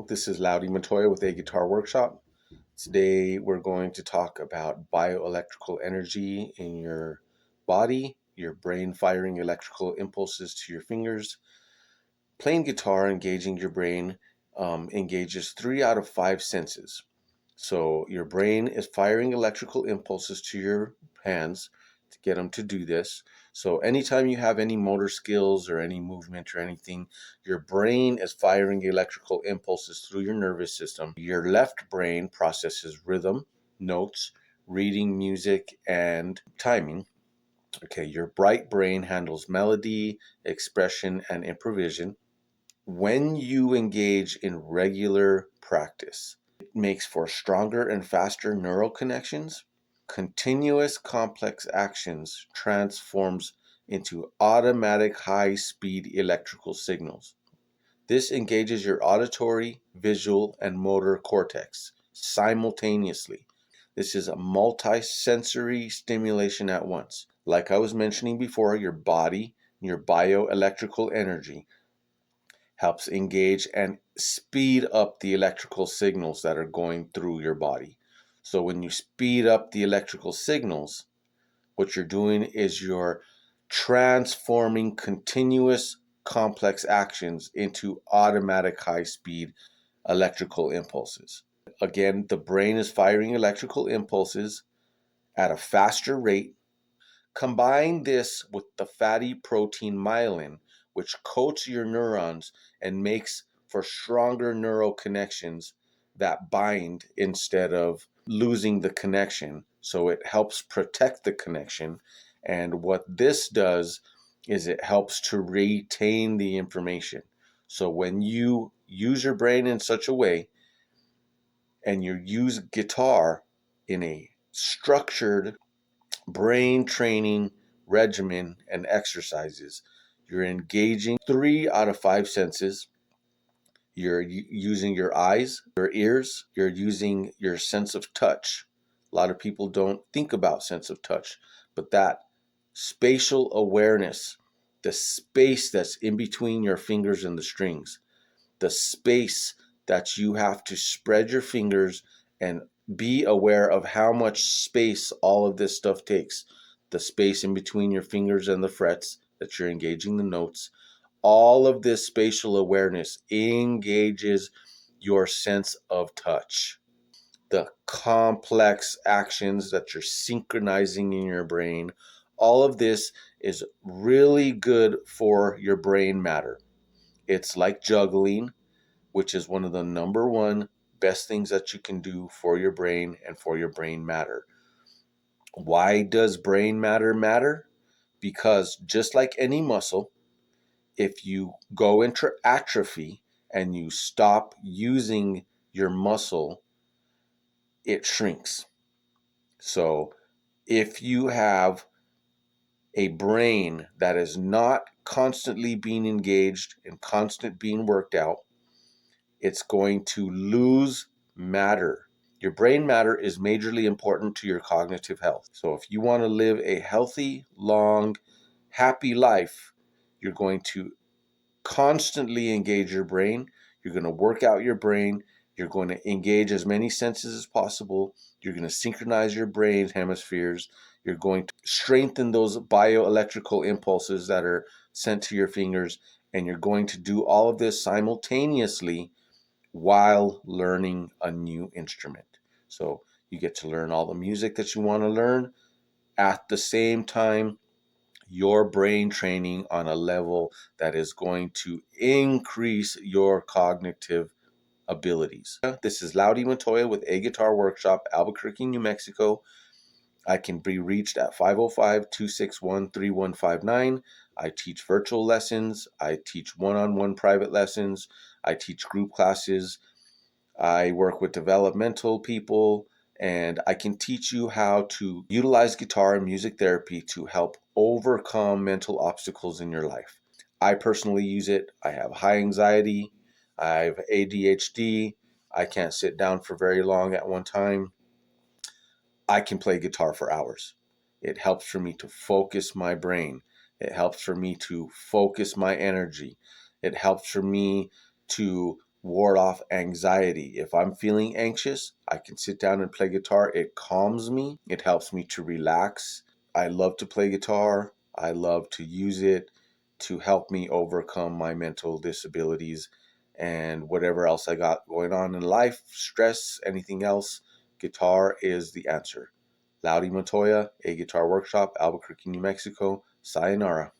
This is Loudy Montoya with A Guitar Workshop. Today we're going to talk about bioelectrical energy in your body, your brain firing electrical impulses to your fingers. Playing guitar, engaging your brain, engages 3 out of 5 senses. So your brain is firing electrical impulses to your hands to get them to do this. So anytime you have any motor skills or any movement or anything, your brain is firing electrical impulses through your nervous system. Your left brain processes rhythm, notes, reading music, and timing. Okay, your right brain handles melody, expression, and improvisation. When you engage in regular practice, it makes for stronger and faster neural connections. Continuous complex actions transforms into automatic high-speed electrical signals. This engages your auditory, visual, and motor cortex simultaneously. This is a multi-sensory stimulation at once. Like I was mentioning before, your body, your bioelectrical energy helps engage and speed up the electrical signals that are going through your body. So when you speed up the electrical signals, what you're doing is you're transforming continuous complex actions into automatic high-speed electrical impulses. Again, the brain is firing electrical impulses at a faster rate. Combine this with the fatty protein myelin, which coats your neurons and makes for stronger neural connections that bind instead of losing the connection. So it helps protect the connection. And what this does is it helps to retain the information. So when you use your brain in such a way and you use guitar in a structured brain training regimen and exercises, you're engaging 3 out of 5 senses. You're using your eyes, your ears, you're using your sense of touch. A lot of people don't think about sense of touch, but that spatial awareness, the space that's in between your fingers and the strings, the space that you have to spread your fingers and be aware of how much space all of this stuff takes. The space in between your fingers and the frets that you're engaging the notes. All of this spatial awareness engages your sense of touch. The complex actions that you're synchronizing in your brain, all of this is really good for your brain matter. It's like juggling, which is one of the number one best things that you can do for your brain and for your brain matter. Why does brain matter matter? Because just like any muscle, if you go into atrophy and you stop using your muscle, it shrinks. So if you have a brain that is not constantly being engaged and constant being worked out, it's going to lose matter. Your brain matter is majorly important to your cognitive health. So if you want to live a healthy, long, happy life, you're going to constantly engage your brain. You're going to work out your brain. You're going to engage as many senses as possible. You're going to synchronize your brain hemispheres. You're going to strengthen those bioelectrical impulses that are sent to your fingers. And you're going to do all of this simultaneously while learning a new instrument. So you get to learn all the music that you want to learn at the same time your brain training on a level that is going to increase your cognitive abilities. This is Loudy Montoya with A Guitar Workshop, Albuquerque, New Mexico. I can be reached at 505-261-3159. I teach virtual lessons. I teach one-on-one private lessons. I teach group classes. I work with developmental people, and I can teach you how to utilize guitar and music therapy to help overcome mental obstacles in your life. I personally use it. I have high anxiety. I have ADHD. I can't sit down for very long at one time. I can play guitar for hours. It helps for me to focus my brain. It helps for me to focus my energy. It helps for me to ward off anxiety. If I'm feeling anxious, I can sit down and play guitar. It calms me, it helps me to relax. I love to play guitar. I love to use it to help me overcome my mental disabilities and whatever else I got going on in life, stress, anything else. Guitar is the answer. Laudy Montoya, A Guitar Workshop, Albuquerque, New Mexico. Sayonara.